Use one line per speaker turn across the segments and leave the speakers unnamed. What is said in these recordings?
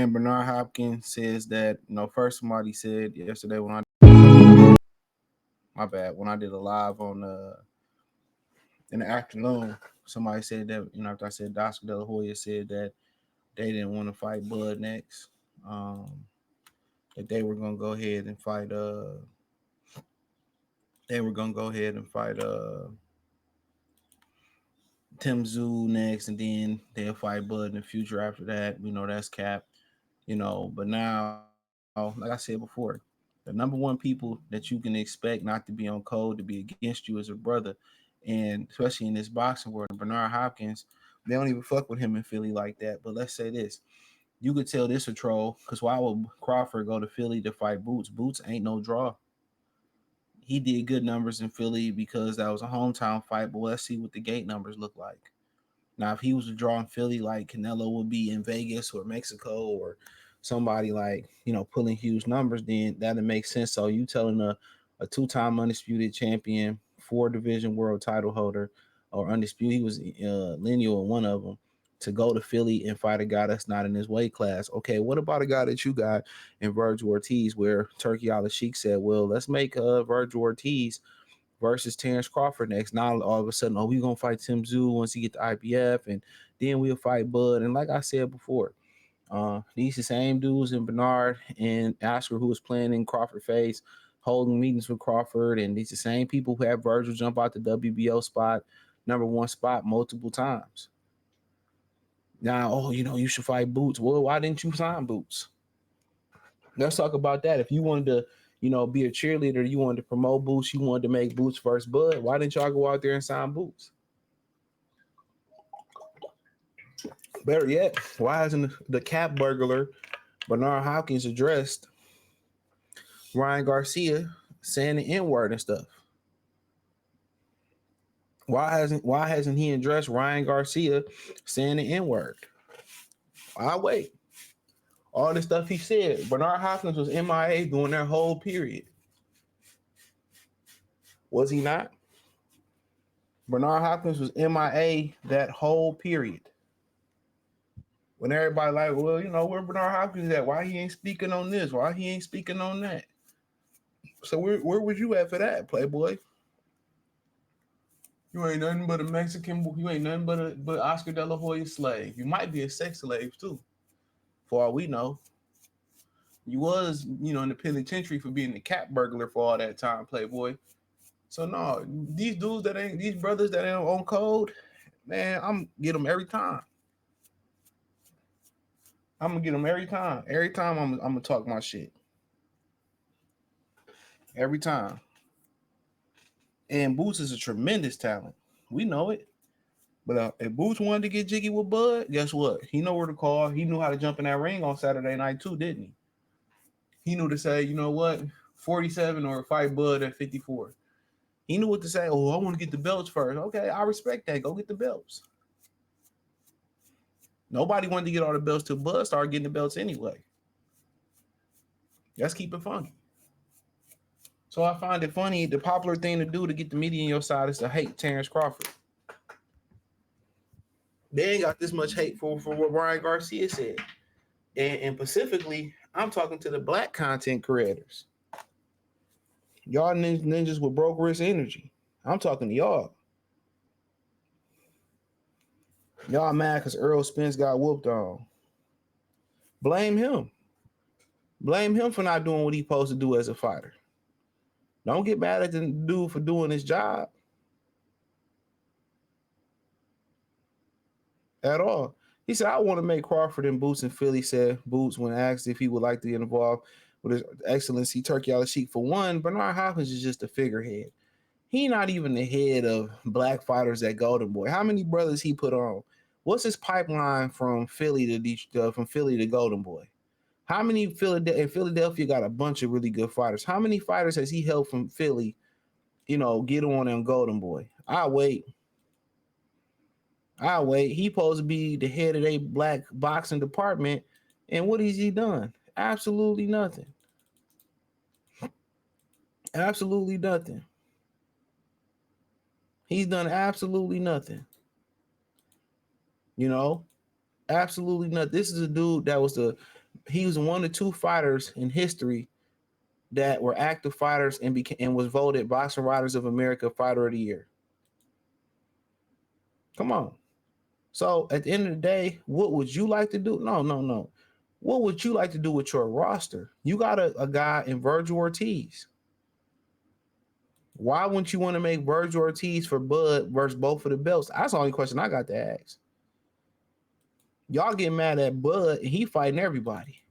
man Bernard Hopkins says that, first somebody said yesterday when I did a live on in the afternoon, somebody said that, after I said Oscar De La Hoya said that they didn't want to fight Bud next. Um, that they were gonna go ahead and fight Tim Zoo next, and then they'll fight Bud in the future after that. We know that's cap. But now, like I said before, the number one people that you can expect not to be on code to be against you as a brother, and especially in this boxing world, Bernard Hopkins, they don't even fuck with him in Philly like that. But let's say this. You could tell this a troll, because why would Crawford go to Philly to fight Boots? Boots ain't no draw. He did good numbers in Philly because that was a hometown fight, but let's see what the gate numbers look like. Now, if he was to draw in Philly like Canelo would be in Vegas or Mexico or somebody like, pulling huge numbers, then that'd make sense. So you telling a two-time undisputed champion, four-division world title holder, or undisputed, he was lineal in one of them, to go to Philly and fight a guy that's not in his weight class. Okay, what about a guy that you got in Virgil Ortiz, where Turkey Al Sheikh said, well, let's make Virgil Ortiz versus Terrence Crawford next. Now all of a sudden, we gonna fight Tim Zoo once he get the IPF, and then we'll fight Bud. And like I said before, these the same dudes in Bernard and Oscar who was playing in Crawford face, holding meetings with Crawford, and these the same people who had Virgil jump out the WBO spot, number one spot, multiple times. Now, you should fight Boots. Well, why didn't you sign Boots? Let's talk about that. If you wanted to, be a cheerleader, you wanted to promote Boots, you wanted to make Boots first Bud, why didn't y'all go out there and sign Boots? Better yet, why hasn't the cap burglar Bernard Hopkins addressed Ryan Garcia saying the N-word and stuff? Why hasn't he addressed Ryan Garcia saying the N-word? I'll wait. All the stuff he said. Bernard Hopkins was MIA during that whole period. Was he not? Bernard Hopkins was MIA that whole period. When everybody like, well, where Bernard Hopkins at? Why he ain't speaking on this? Why he ain't speaking on that? So where was you at for that, Playboy? You ain't nothing but a Mexican. You ain't nothing but Oscar De La Hoya slave. You might be a sex slave too, for all we know. You was, in the penitentiary for being the cat burglar for all that time, Playboy. So no, these brothers that ain't on code, man, I'm get them every time. I'm gonna get them every time. Every time I'm gonna talk my shit. Every time. And Boots is a tremendous talent. We know it. But if Boots wanted to get jiggy with Bud, guess what? He know where to call. He knew how to jump in that ring on Saturday night too, didn't he? He knew to say, you know what, 47 or fight Bud at 54. He knew what to say. Oh, I want to get the belts first. Okay, I respect that. Go get the belts. Nobody wanted to get all the belts till Bud started getting the belts anyway. Let's keep it funky. So I find it funny. The popular thing to do to get the media on your side is to hate Terrence Crawford. They ain't got this much hate for what Ryan Garcia said. And specifically, I'm talking to the black content creators. Y'all ninjas with broke wrist energy. I'm talking to y'all. Y'all mad because Earl Spence got whooped on. Blame him. Blame him for not doing what he's supposed to do as a fighter. Don't get mad at the dude for doing his job. At all. He said, I want to make Crawford and Boots in Philly, said Boots when asked if he would like to get involved with His Excellency Turkey Al Sheikh. For one, Bernard Hopkins is just a figurehead. He not even the head of black fighters at Golden Boy. How many brothers he put on? What's his pipeline from Philly to Golden Boy? How many Philadelphia got a bunch of really good fighters? How many fighters has he helped from Philly, get on Golden Boy? I'll wait. He supposed to be the head of a black boxing department. And what has he done? Absolutely nothing. Absolutely nothing. He's done absolutely nothing. Absolutely nothing. This is a dude that was the He was one of two fighters in history that were active fighters and was voted Boxing Writers of America Fighter of the Year. Come on. So at the end of the day, what would you like to do? No, no, no. What would you like to do with your roster? You got a guy in Virgil Ortiz. Why wouldn't you want to make Virgil Ortiz for Bud versus both of the belts? That's the only question I got to ask. Y'all get mad at Bud and he fighting everybody.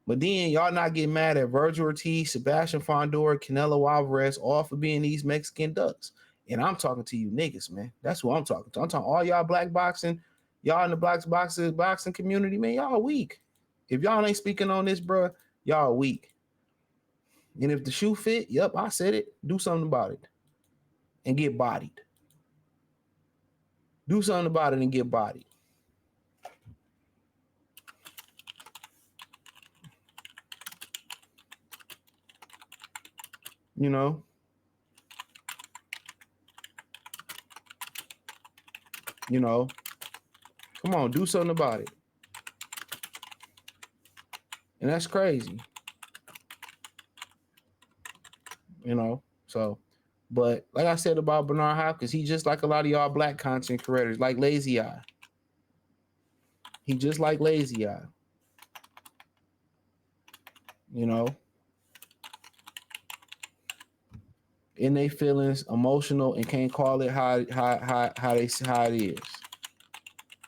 But then y'all not getting mad at Virgil Ortiz, Sebastian Fondor, Canelo Alvarez, all for being these Mexican ducks. And I'm talking to you niggas, man. That's what I'm talking to. I'm talking all y'all black boxing, y'all in the boxing community, man. Y'all weak. If y'all ain't speaking on this, bro, y'all weak. And if the shoe fit, yep, I said it. Do something about it and get bodied. Do something about it and get bodied. You know, you know, come on, do something about it. And that's crazy, you know. So, but like I said about Bernard Hopkins, he just like a lot of y'all black content creators, like Lazy Eye. He just like Lazy Eye, you know, in their feelings, emotional, and can't call it how it is.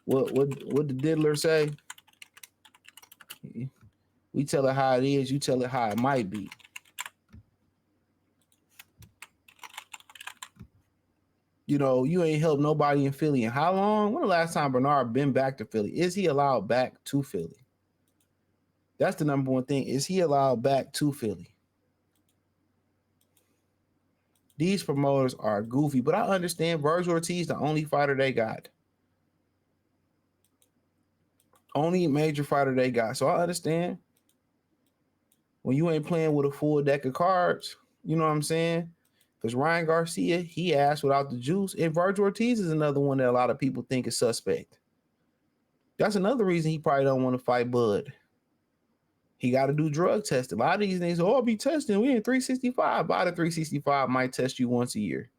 What the diddler say? We tell it how it is. You tell it how it might be. You know, you ain't helped nobody in Philly in how long? When the last time Bernard been back to Philly? Is he allowed back to Philly? That's the number one thing. Is he allowed back to Philly? These promoters are goofy, but I understand Virgil Ortiz, the only fighter they got. Only major fighter they got. So I understand when you ain't playing with a full deck of cards, you know what I'm saying? Because Ryan Garcia, he asked without the juice. And Virgil Ortiz is another one that a lot of people think is suspect. That's another reason he probably don't want to fight Bud. He got to do drug testing. A lot of these things, oh, I'll be testing. We in 365. About a 365 might test you once a year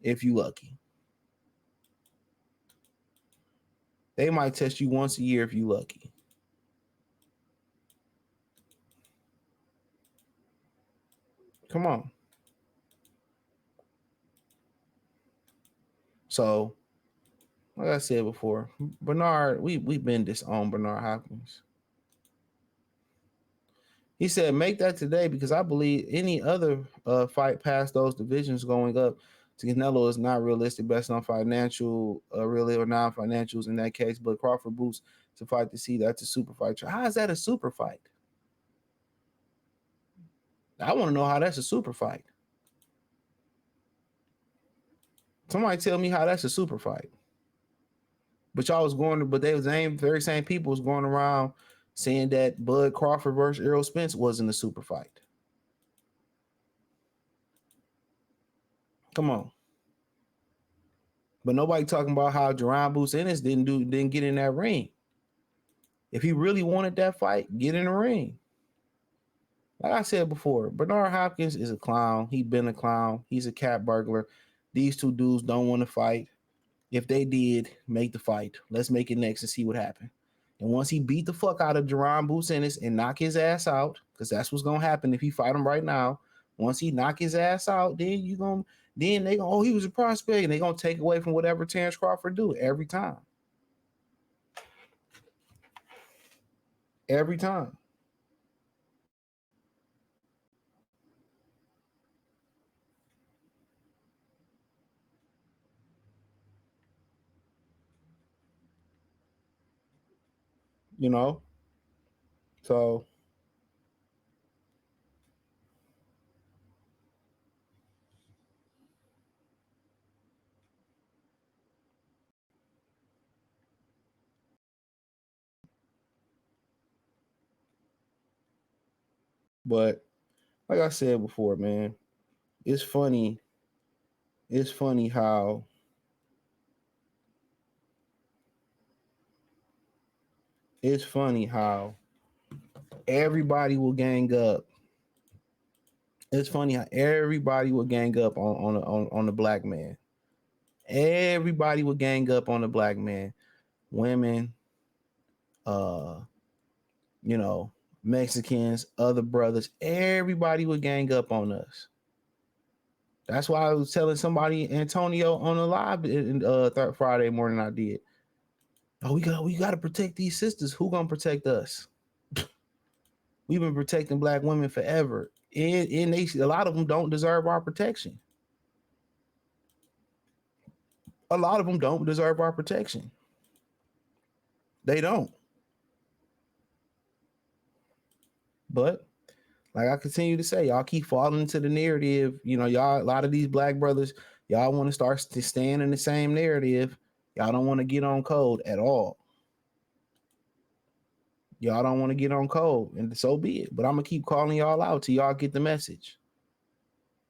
if you lucky. They might test you once a year if you lucky. Come on. So, like I said before, Bernard, we've been disowned Bernard Hopkins. He said, make that today because I believe any other fight past those divisions going up to Canelo is not realistic based on financial, really or non-financials in that case. But Crawford boots to fight to see that's a super fight. How is that a super fight? I want to know how that's a super fight. Somebody tell me how that's a super fight. But y'all was going to, but they was the very same people was going around saying that Bud Crawford versus Errol Spence wasn't a super fight. Come on. But nobody talking about how Jerron Boots Ennis didn't get in that ring. If he really wanted that fight, get in the ring. Like I said before, Bernard Hopkins is a clown. He's been a clown. He's a cat burglar. These two dudes don't want to fight. If they did, make the fight. Let's make it next and see what happened. And once he beat the fuck out of Jerron Boots Ennis and knock his ass out, because that's what's gonna happen if he fight him right now. Once he knock his ass out, then they gonna, oh, he was a prospect, and they gonna take away from whatever Terrence Crawford do every time. Every time. You know? So but like I said before, man, it's funny. It's funny how it's funny how Everybody will gang up. It's funny how everybody will gang up on the black man. Everybody will gang up on the black man. Women, uh, you know, Mexicans, other brothers, everybody would gang up on us. That's why I was telling somebody Antonio on the live in third Friday morning. I did. Oh, we got to protect these sisters. Who gonna protect us? We've been protecting black women forever, and a lot of them don't deserve our protection. A lot of them don't deserve our protection. They don't. But like I continue to say, y'all keep falling into the narrative. You know, y'all, a lot of these black brothers, y'all want to start to stand in the same narrative. Y'all don't want to get on code at all. Y'all don't want to get on code, and so be it. But I'm gonna keep calling y'all out till y'all get the message.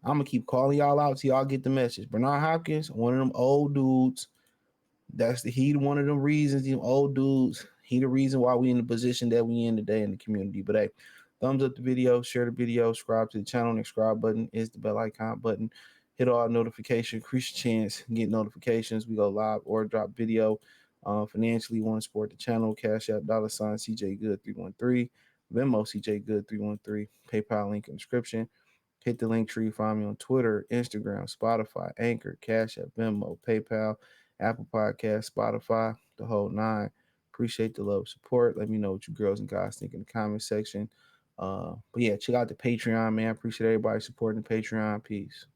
I'm gonna keep calling y'all out till y'all get the message. Bernard Hopkins, one of them old dudes. He one of them reasons. Them old dudes. He the reason why we in the position that we in today in the community. But hey, thumbs up the video, share the video, subscribe to the channel. The subscribe button is the bell icon button. Hit all notifications. Increase your chance. Get notifications. We go live or drop video. Financially, want to support the channel? Cash App $ CJ Good 313. Venmo CJ Good 313. PayPal link in the description. Hit the link tree. Find me on Twitter, Instagram, Spotify, Anchor, Cash App, Venmo, PayPal, Apple Podcast, Spotify, the whole nine. Appreciate the love, support. Let me know what you girls and guys think in the comment section. But yeah, check out the Patreon, man. Appreciate everybody supporting the Patreon. Peace.